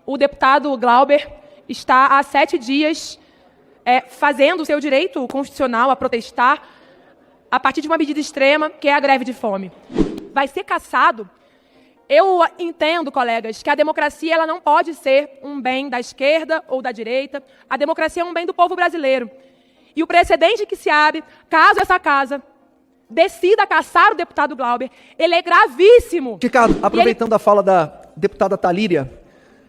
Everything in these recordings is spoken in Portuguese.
o deputado Glauber está há 7 dias fazendo o seu direito constitucional a protestar a partir de uma medida extrema, que é a greve de fome. Vai ser cassado. Eu entendo, colegas, que a democracia ela não pode ser um bem da esquerda ou da direita. A democracia é um bem do povo brasileiro. E o precedente que se abre, caso essa casa decida cassar o deputado Glauber, ele é gravíssimo. Ricardo, aproveitando a fala da deputada Talíria,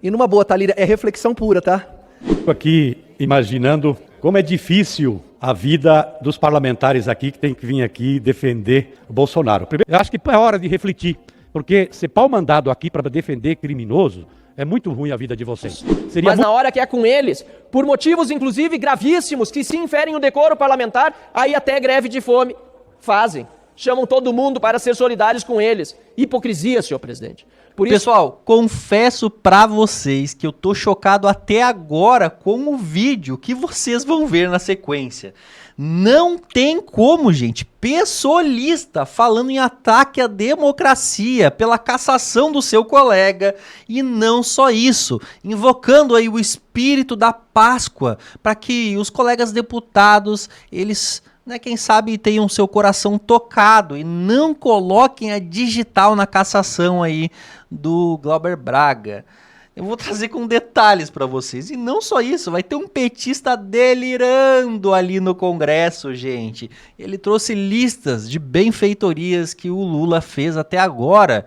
e numa boa, Talíria, é reflexão pura, tá? Estou aqui imaginando como é difícil a vida dos parlamentares aqui que tem que vir aqui defender o Bolsonaro. Primeiro, eu acho que é hora de refletir, porque ser pau mandado aqui para defender criminoso é muito ruim a vida de vocês. Mas na hora que é com eles, por motivos inclusive gravíssimos, que se inferem o decoro parlamentar, aí até greve de fome fazem. Chamam todo mundo para ser solidários com eles. Hipocrisia, senhor presidente. Por isso... Pessoal, confesso pra vocês que eu tô chocado até agora com o vídeo que vocês vão ver na sequência. Não tem como, gente, pessoalista falando em ataque à democracia pela cassação do seu colega, e não só isso, invocando aí o espírito da Páscoa para que os colegas deputados, eles, quem sabe tenham seu coração tocado e não coloquem a digital na cassação aí do Glauber Braga. Eu vou trazer com detalhes para vocês. E não só isso, vai ter um petista delirando ali no Congresso, gente. Ele trouxe listas de benfeitorias que o Lula fez até agora.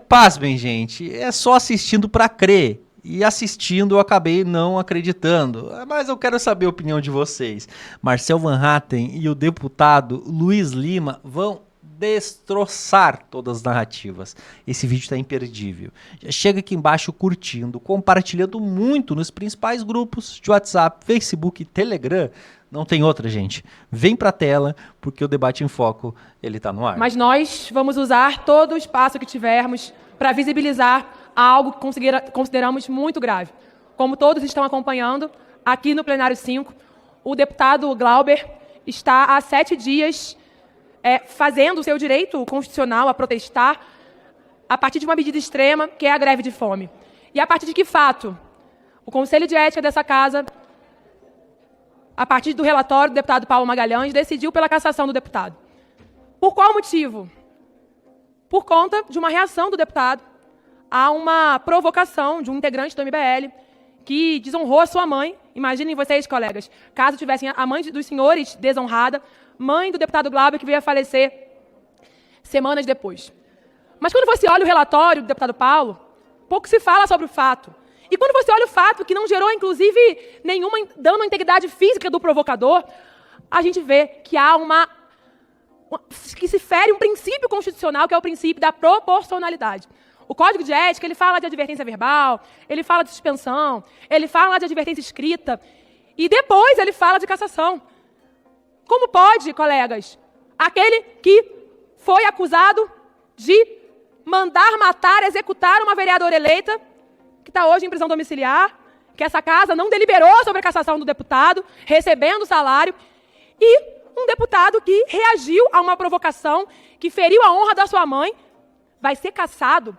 Pasmem, gente, é só assistindo para crer. E assistindo eu acabei não acreditando. Mas eu quero saber a opinião de vocês. Marcel Van Hatten e o deputado Luiz Lima vão destroçar todas as narrativas. Esse vídeo está imperdível. Já chega aqui embaixo curtindo, compartilhando muito nos principais grupos de WhatsApp, Facebook e Telegram. Não tem outra, gente. Vem pra tela, porque o Debate em Foco, ele tá no ar. Mas nós vamos usar todo o espaço que tivermos para visibilizar algo que consideramos muito grave. Como todos estão acompanhando, aqui no Plenário 5, o deputado Glauber está há 7 dias fazendo o seu direito constitucional a protestar a partir de uma medida extrema, que é a greve de fome. E a partir de que fato? O Conselho de Ética dessa Casa, a partir do relatório do deputado Paulo Magalhães, decidiu pela cassação do deputado. Por qual motivo? Por conta de uma reação do deputado a uma provocação de um integrante do MBL que desonrou a sua mãe. Imaginem vocês, colegas, caso tivessem a mãe dos senhores desonrada, mãe do deputado Glauber, que veio a falecer semanas depois. Mas quando você olha o relatório do deputado Paulo, pouco se fala sobre o fato. E quando você olha o fato, que não gerou, inclusive, nenhuma dano à integridade física do provocador, a gente vê que há que se fere um princípio constitucional, que é o princípio da proporcionalidade. O Código de Ética, ele fala de advertência verbal, ele fala de suspensão, ele fala de advertência escrita, e depois ele fala de cassação. Como pode, colegas, aquele que foi acusado de mandar matar, executar uma vereadora eleita, que está hoje em prisão domiciliar, que essa casa não deliberou sobre a cassação do deputado, recebendo salário, e um deputado que reagiu a uma provocação que feriu a honra da sua mãe, vai ser cassado?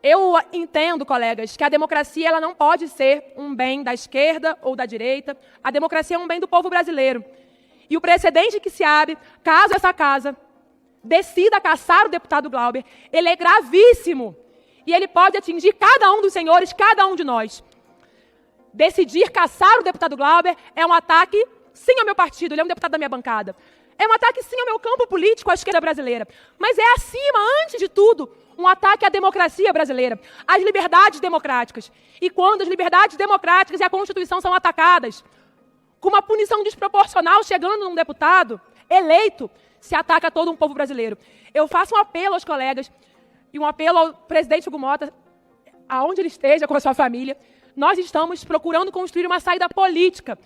Eu entendo, colegas, que a democracia ela não pode ser um bem da esquerda ou da direita. A democracia é um bem do povo brasileiro. E o precedente que se abre, caso essa casa decida cassar o deputado Glauber, ele é gravíssimo. E ele pode atingir cada um dos senhores, cada um de nós. Decidir cassar o deputado Glauber é um ataque, sim, ao meu partido, ele é um deputado da minha bancada. É um ataque, sim, ao meu campo político, à esquerda brasileira. Mas é, acima, antes de tudo, um ataque à democracia brasileira, às liberdades democráticas. E quando as liberdades democráticas e a Constituição são atacadas, com uma punição desproporcional chegando num deputado eleito, se ataca todo um povo brasileiro. Eu faço um apelo aos colegas e um apelo ao presidente Hugo Mota, aonde ele esteja com a sua família. Nós estamos procurando construir uma saída política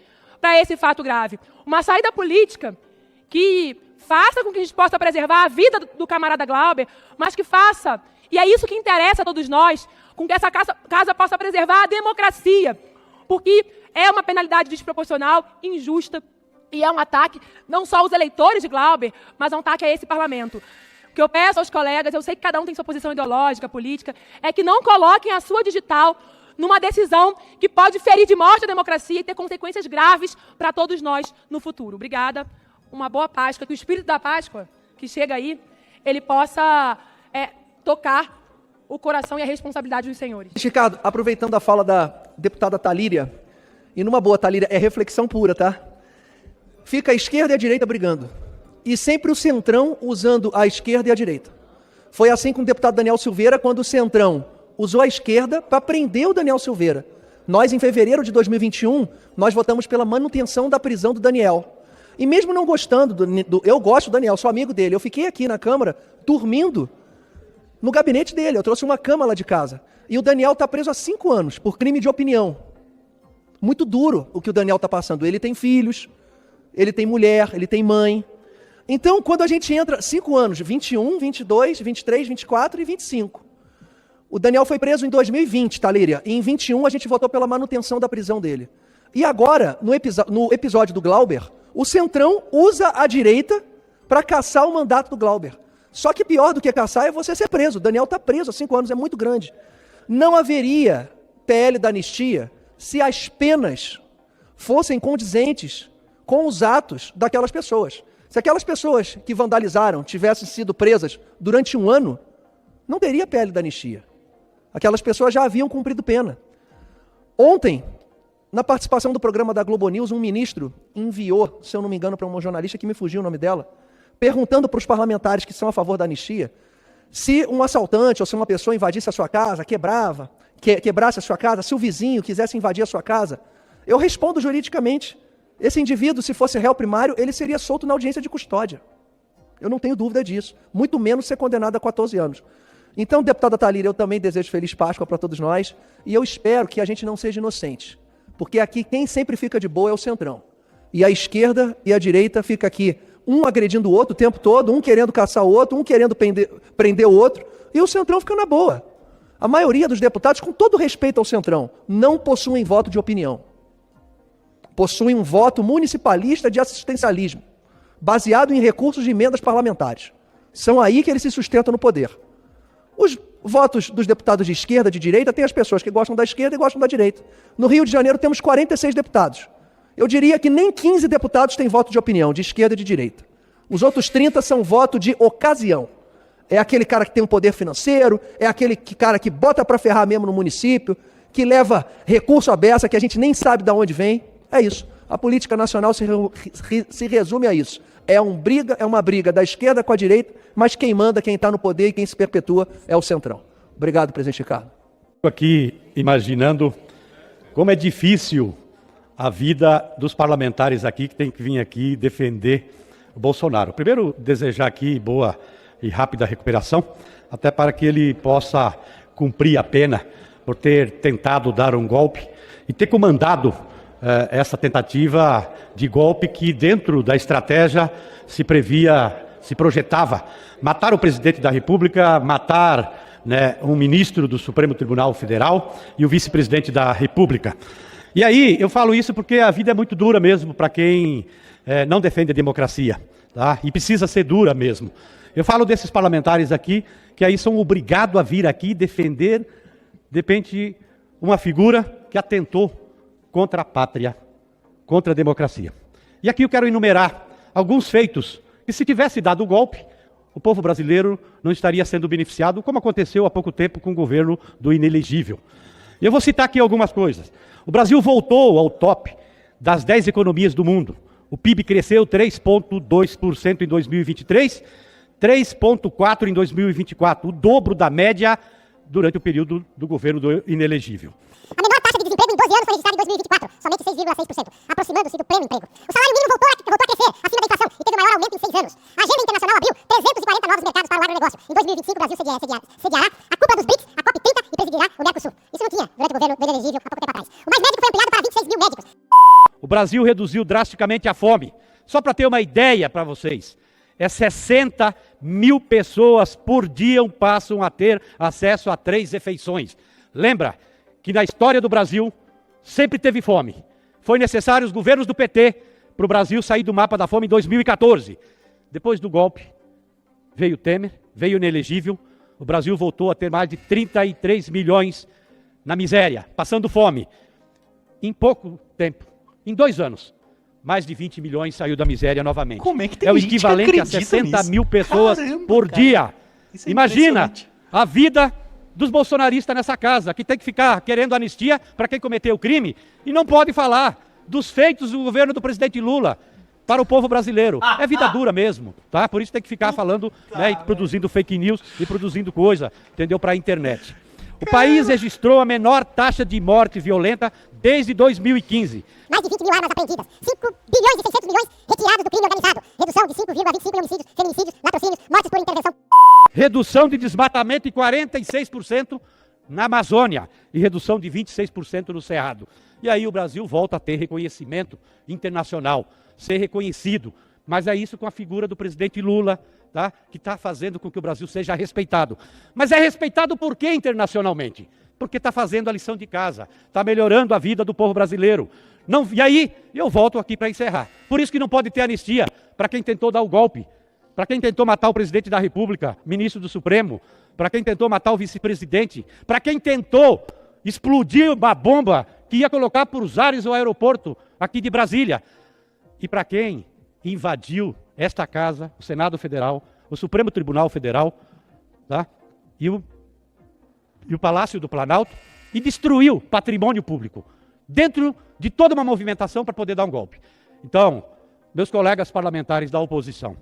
para esse fato grave. Uma saída política que faça com que a gente possa preservar a vida do camarada Glauber, mas que faça, e é isso que interessa a todos nós, com que essa casa possa preservar a democracia, porque é uma penalidade desproporcional, injusta, e é um ataque não só aos eleitores de Glauber, mas é um ataque a esse parlamento. que eu peço aos colegas, eu sei que cada um tem sua posição ideológica, política, é que não coloquem a sua digital numa decisão que pode ferir de morte a democracia e ter consequências graves para todos nós no futuro. Obrigada. Uma boa Páscoa. Que o espírito da Páscoa, que chega aí, ele possa tocar o coração e a responsabilidade dos senhores. Ricardo, aproveitando a fala da deputada Talíria, e numa boa, Talíria, é reflexão pura, tá? Fica a esquerda e a direita brigando. E sempre o centrão usando a esquerda e a direita. Foi assim com o deputado Daniel Silveira, quando o centrão usou a esquerda para prender o Daniel Silveira. Nós, em fevereiro de 2021, nós votamos pela manutenção da prisão do Daniel. E mesmo não gostando eu gosto do Daniel, sou amigo dele, eu fiquei aqui na Câmara dormindo no gabinete dele, eu trouxe uma cama lá de casa. E o Daniel está preso há 5 anos por crime de opinião. Muito duro o que o Daniel está passando. Ele tem filhos, ele tem mulher, ele tem mãe. Então, quando a gente entra 5 anos, 21, 22, 23, 24 e 25. O Daniel foi preso em 2020, Talíria, e em 21 a gente votou pela manutenção da prisão dele. E agora, no episódio do Glauber, o Centrão usa a direita para caçar o mandato do Glauber. Só que pior do que caçar é você ser preso. O Daniel está preso há 5 anos, é muito grande. Não haveria PL da anistia se as penas fossem condizentes com os atos daquelas pessoas. Se aquelas pessoas que vandalizaram tivessem sido presas durante 1 ano, não teria PL da anistia. Aquelas pessoas já haviam cumprido pena. Ontem, na participação do programa da Globo News, um ministro enviou, se eu não me engano, para uma jornalista que me fugiu o nome dela, perguntando para os parlamentares que são a favor da anistia, se um assaltante ou se uma pessoa invadisse a sua casa, quebrasse a sua casa, se o vizinho quisesse invadir a sua casa, eu respondo juridicamente, esse indivíduo, se fosse réu primário, ele seria solto na audiência de custódia. Eu não tenho dúvida disso. Muito menos ser condenado a 14 anos. Então, deputada Talíria, eu também desejo Feliz Páscoa para todos nós e eu espero que a gente não seja inocente. Porque aqui quem sempre fica de boa é o Centrão. E a esquerda e a direita fica aqui, um agredindo o outro o tempo todo, um querendo caçar o outro, um querendo prender o outro, e o Centrão fica na boa. A maioria dos deputados, com todo respeito ao Centrão, não possuem voto de opinião. Possuem um voto municipalista de assistencialismo, baseado em recursos de emendas parlamentares. São aí que eles se sustentam no poder. Os votos dos deputados de esquerda, de direita, tem as pessoas que gostam da esquerda e gostam da direita. No Rio de Janeiro temos 46 deputados. Eu diria que nem 15 deputados têm voto de opinião, de esquerda e de direita. Os outros 30 são voto de ocasião. É aquele cara que tem um poder financeiro, é aquele cara que bota para ferrar mesmo no município, que leva recurso à beça que a gente nem sabe de onde vem. É isso. A política nacional se resume a isso. É uma briga da esquerda com a direita, mas quem manda, quem está no poder e quem se perpetua é o Centrão. Obrigado, presidente Ricardo. Estou aqui imaginando como é difícil a vida dos parlamentares aqui que tem que vir aqui defender o Bolsonaro. Primeiro, desejar aqui boa e rápida recuperação, até para que ele possa cumprir a pena por ter tentado dar um golpe e ter comandado essa tentativa de golpe que dentro da estratégia se previa, se projetava matar o presidente da República, matar um ministro do Supremo Tribunal Federal e o vice-presidente da República. E aí eu falo isso porque a vida é muito dura mesmo para quem não defende a democracia, tá? E precisa ser dura mesmo. Eu falo desses parlamentares aqui que aí são obrigados a vir aqui defender, de repente, uma figura que atentou contra a pátria, contra a democracia. E aqui eu quero enumerar alguns feitos que, se tivesse dado o golpe, o povo brasileiro não estaria sendo beneficiado, como aconteceu há pouco tempo com o governo do inelegível. E eu vou citar aqui algumas coisas. O Brasil voltou ao top das 10 economias do mundo. O PIB cresceu 3,2% em 2023, 3,4% em 2024, o dobro da média durante o período do governo do inelegível. A menor taxa de desemprego em 12 anos foi registrada em 2024, somente 6,6%, aproximando-se do pleno emprego. O salário mínimo voltou a crescer acima da inflação e teve o maior aumento em 6 anos. A agenda internacional abriu 340 novos mercados para o agronegócio. Em 2025, o Brasil sediará a Cúpula dos BRICS, a COP30 e presidirá o Mercosul. Isso não tinha durante o governo do inelegível há pouco tempo atrás. O Mais Médico foi ampliado para 26 mil médicos. O Brasil reduziu drasticamente a fome. Só para ter uma ideia para vocês, 60 mil pessoas por dia passam a ter acesso a 3 refeições. Lembra que na história do Brasil sempre teve fome. Foi necessário os governos do PT para o Brasil sair do mapa da fome em 2014. Depois do golpe, veio Temer, veio inelegível, o Brasil voltou a ter mais de 33 milhões na miséria, passando fome. Em pouco tempo, em 2 anos, mais de 20 milhões saiu da miséria novamente. Como é que tem o gente que equivalente a acredita 60 nisso? mil pessoas Caramba, por cara. dia. Isso é Imagina impressionante. a vida dos bolsonaristas nessa casa, que tem que ficar querendo anistia para quem cometeu o crime e não pode falar dos feitos do governo do presidente Lula para o povo brasileiro. É vida dura mesmo, tá? Por isso tem que ficar falando, né, e produzindo fake news e produzindo coisa, entendeu, para a internet. O país registrou a menor taxa de morte violenta desde 2015. Mais de 20 mil armas apreendidas. 5 bilhões e 600 milhões retirados do crime organizado. Redução de 5,25 em homicídios, feminicídios, latrocínios, mortes por intervenção. Redução de desmatamento em 46% na Amazônia e redução de 26% no Cerrado. E aí o Brasil volta a ter reconhecimento internacional, ser reconhecido. Mas é isso com a figura do presidente Lula, tá? Que está fazendo com que o Brasil seja respeitado. Mas é respeitado por quê internacionalmente? Porque está fazendo a lição de casa, está melhorando a vida do povo brasileiro. Não, e aí, eu volto aqui para encerrar. Por isso que não pode ter anistia para quem tentou dar o golpe, para quem tentou matar o presidente da República, ministro do Supremo, para quem tentou matar o vice-presidente, para quem tentou explodir uma bomba que ia colocar por os ares o aeroporto aqui de Brasília. E para quem invadiu esta casa, o Senado Federal, o Supremo Tribunal Federal, tá? e o Palácio do Planalto, e destruiu patrimônio público, dentro de toda uma movimentação para poder dar um golpe. Então, meus colegas parlamentares da oposição,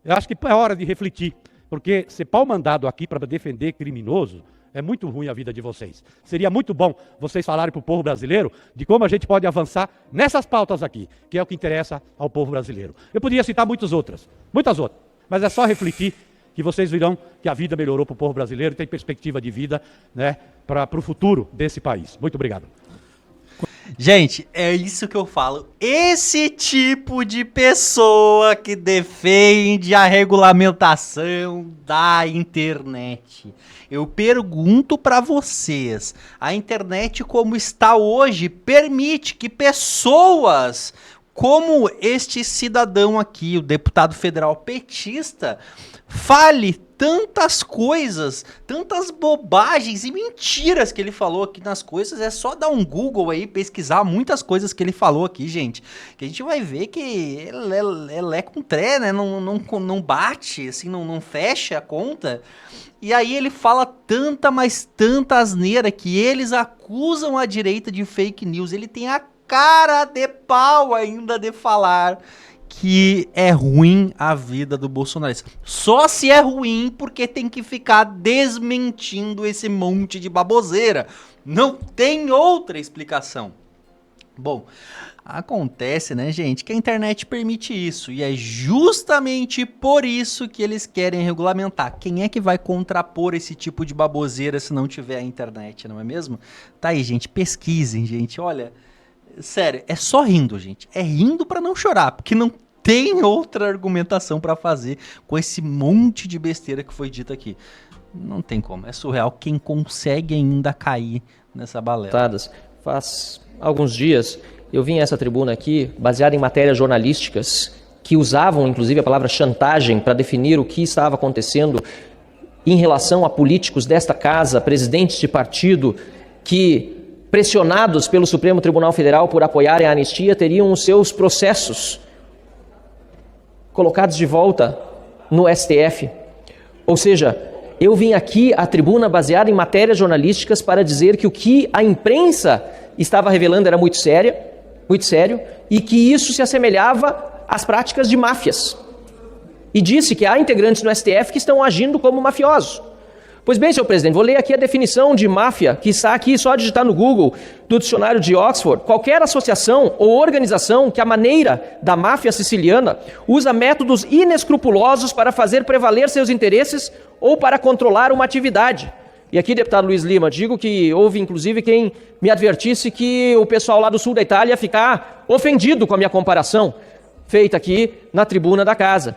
eu acho que é hora de refletir, porque ser pau-mandado aqui para defender criminoso é muito ruim a vida de vocês. Seria muito bom vocês falarem para o povo brasileiro de como a gente pode avançar nessas pautas aqui, que é o que interessa ao povo brasileiro. Eu poderia citar muitas outras, mas é só refletir que vocês virão que a vida melhorou para o povo brasileiro e tem perspectiva de vida, né, para o futuro desse país. Muito obrigado. Gente, é isso que eu falo. Esse tipo de pessoa que defende a regulamentação da internet. Eu pergunto pra vocês, a internet como está hoje permite que pessoas como este cidadão aqui, o deputado federal petista, fale tantas coisas, tantas bobagens e mentiras que ele falou aqui nas coisas. É só dar um Google aí, pesquisar muitas coisas que ele falou aqui, gente, que a gente vai ver que ele é com tré, né? Não bate, assim, não fecha a conta. E aí ele fala tanta, mas tanta asneira que eles acusam a direita de fake news. Ele tem a cara de pau ainda de falar que é ruim a vida do bolsonarista. Só se é ruim porque tem que ficar desmentindo esse monte de baboseira. Não tem outra explicação. Bom, acontece, né, gente, que a internet permite isso. E é justamente por isso que eles querem regulamentar. Quem é que vai contrapor esse tipo de baboseira se não tiver a internet, não é mesmo? Tá aí, gente, pesquisem, gente. Olha, sério, é só rindo, gente. É rindo pra não chorar, porque não tem outra argumentação pra fazer com esse monte de besteira que foi dita aqui. Não tem como, é surreal quem consegue ainda cair nessa balela. Faz alguns dias eu vim a essa tribuna aqui, baseada em matérias jornalísticas, que usavam inclusive a palavra chantagem para definir o que estava acontecendo em relação a políticos desta casa, presidentes de partido, que, pressionados pelo Supremo Tribunal Federal por apoiarem a anistia, teriam os seus processos colocados de volta no STF. Ou seja, eu vim aqui à tribuna baseada em matérias jornalísticas para dizer que o que a imprensa estava revelando era muito sério, e que isso se assemelhava às práticas de máfias. E disse que há integrantes no STF que estão agindo como mafiosos. Pois bem, senhor presidente, vou ler aqui a definição de máfia, que está aqui, só digitar no Google, do dicionário de Oxford. Qualquer associação ou organização que, à maneira da máfia siciliana, usa métodos inescrupulosos para fazer prevaler seus interesses ou para controlar uma atividade. E aqui, deputado Luiz Lima, digo que houve, inclusive, quem me advertisse que o pessoal lá do sul da Itália ia ficar ofendido com a minha comparação, feita aqui na tribuna da casa.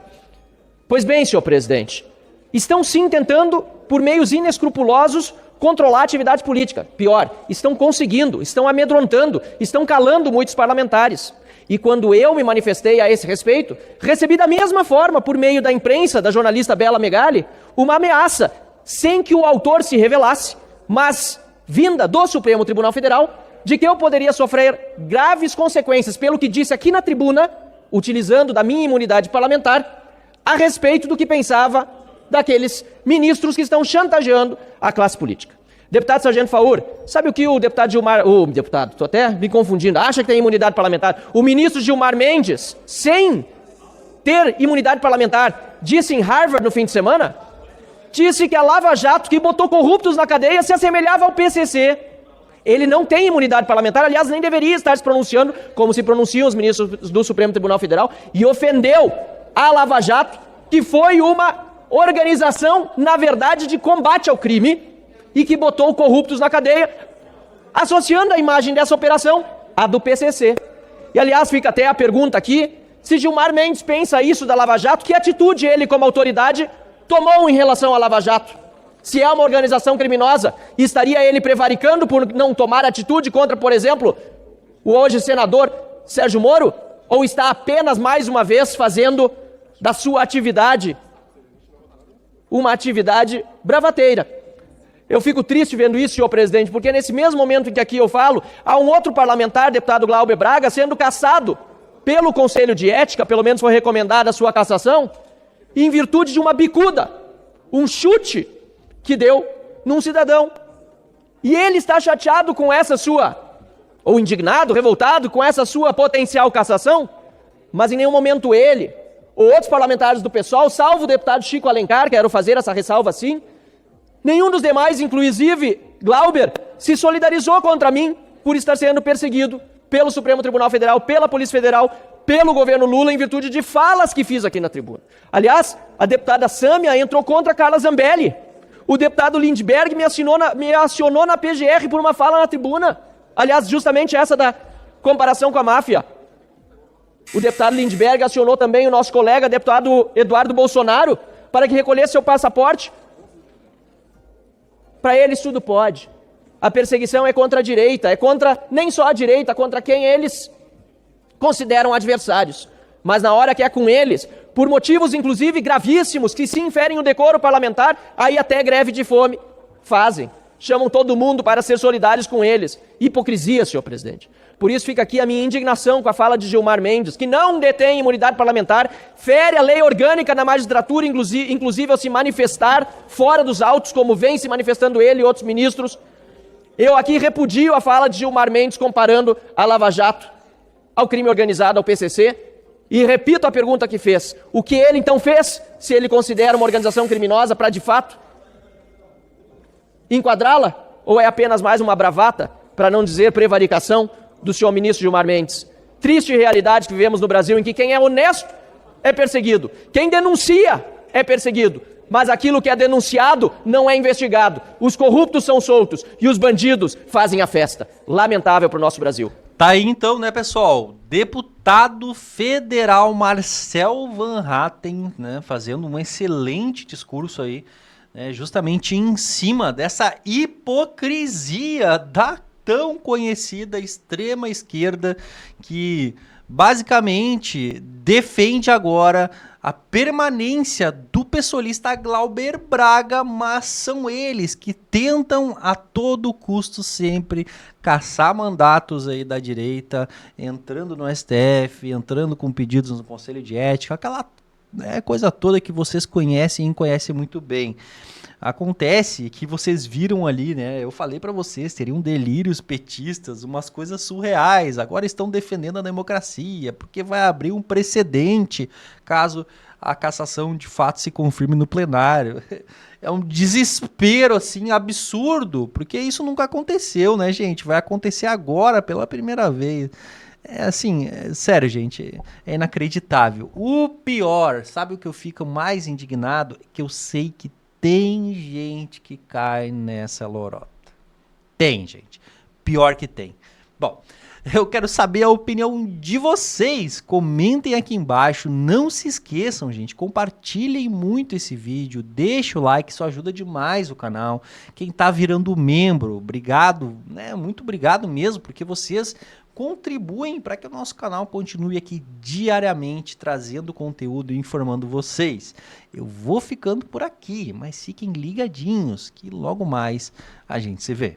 Pois bem, senhor presidente, estão sim tentando, por meios inescrupulosos, controlar a atividade política. Pior, estão conseguindo, estão amedrontando, estão calando muitos parlamentares. E quando eu me manifestei a esse respeito, recebi da mesma forma, por meio da imprensa, da jornalista Bela Megali, uma ameaça, sem que o autor se revelasse, mas vinda do Supremo Tribunal Federal, de que eu poderia sofrer graves consequências pelo que disse aqui na tribuna, utilizando da minha imunidade parlamentar, a respeito do que pensava daqueles ministros que estão chantageando a classe política. Deputado Sargento Faur, sabe o que o deputado Gilmar... estou até me confundindo, acha que tem imunidade parlamentar? O ministro Gilmar Mendes, sem ter imunidade parlamentar, disse em Harvard no fim de semana? Disse que a Lava Jato, que botou corruptos na cadeia, se assemelhava ao PCC. Ele não tem imunidade parlamentar, aliás, nem deveria estar se pronunciando como se pronunciam os ministros do Supremo Tribunal Federal, e ofendeu a Lava Jato, que foi uma organização, na verdade, de combate ao crime, e que botou corruptos na cadeia, associando a imagem dessa operação à do PCC. E, aliás, fica até a pergunta aqui, se Gilmar Mendes pensa isso da Lava Jato, que atitude ele, como autoridade, tomou em relação à Lava Jato? Se é uma organização criminosa, estaria ele prevaricando por não tomar atitude contra, por exemplo, o hoje senador Sérgio Moro? Ou está apenas, mais uma vez, fazendo da sua atividade uma atividade bravateira? Eu fico triste vendo isso, senhor presidente, porque nesse mesmo momento em que aqui eu falo, há um outro parlamentar, deputado Glauber Braga, sendo cassado pelo Conselho de Ética, pelo menos foi recomendada a sua cassação, em virtude de uma bicuda, um chute que deu num cidadão. E ele está chateado com essa sua, ou indignado, revoltado com essa sua potencial cassação, mas em nenhum momento ele, ou outros parlamentares do PSOL, salvo o deputado Chico Alencar, quero fazer essa ressalva assim, nenhum dos demais, inclusive Glauber, se solidarizou contra mim por estar sendo perseguido pelo Supremo Tribunal Federal, pela Polícia Federal, pelo governo Lula, em virtude de falas que fiz aqui na tribuna. Aliás, a deputada Sâmia entrou contra a Carla Zambelli. O deputado Lindbergh me acionou na PGR por uma fala na tribuna. Aliás, justamente essa da comparação com a máfia. O deputado Lindbergh acionou também o nosso colega, deputado Eduardo Bolsonaro, para que recolhesse seu passaporte. Para eles tudo pode. A perseguição é contra a direita, é contra nem só a direita, contra quem eles consideram adversários. Mas na hora que é com eles, por motivos inclusive gravíssimos, que se inferem o decoro parlamentar, aí até greve de fome fazem. Chamam todo mundo para ser solidários com eles. Hipocrisia, senhor presidente. Por isso fica aqui a minha indignação com a fala de Gilmar Mendes, que não detém imunidade parlamentar, fere a lei orgânica da magistratura, inclusive ao se manifestar fora dos autos, como vem se manifestando ele e outros ministros. Eu aqui repudio a fala de Gilmar Mendes comparando a Lava Jato ao crime organizado, ao PCC, e repito a pergunta que fez. O que ele então fez, se ele considera uma organização criminosa, para de fato enquadrá-la? Ou é apenas mais uma bravata, para não dizer prevaricação, do senhor ministro Gilmar Mendes? Triste realidade que vivemos no Brasil, em que quem é honesto é perseguido, quem denuncia é perseguido, mas aquilo que é denunciado não é investigado. Os corruptos são soltos e os bandidos fazem a festa. Lamentável para o nosso Brasil. Tá aí então, né, pessoal? Deputado federal Marcel Van Hatten, né, fazendo um excelente discurso aí, né, justamente em cima dessa hipocrisia da tão conhecida extrema esquerda, que basicamente defende agora a permanência do pessoalista Glauber Braga, mas são eles que tentam a todo custo sempre caçar mandatos aí da direita, entrando no STF, entrando com pedidos no Conselho de Ética, aquela coisa toda que vocês conhecem e conhecem muito bem. Acontece que vocês viram ali, né? Eu falei para vocês, teriam delírios petistas, umas coisas surreais. Agora estão defendendo a democracia, porque vai abrir um precedente caso a cassação de fato se confirme no plenário. É um desespero, assim, absurdo, porque isso nunca aconteceu, né, gente? Vai acontecer agora, pela primeira vez. Sério, gente, é inacreditável. O pior, sabe o que eu fico mais indignado? Que eu sei que tem gente que cai nessa lorota. Tem, gente. Pior que tem. Bom, eu quero saber a opinião de vocês. Comentem aqui embaixo. Não se esqueçam, gente. Compartilhem muito esse vídeo. Deixa o like, isso ajuda demais o canal. Quem tá virando membro, obrigado, né? Muito obrigado mesmo, porque vocês contribuem para que o nosso canal continue aqui diariamente trazendo conteúdo e informando vocês. Eu vou ficando por aqui, mas fiquem ligadinhos que logo mais a gente se vê.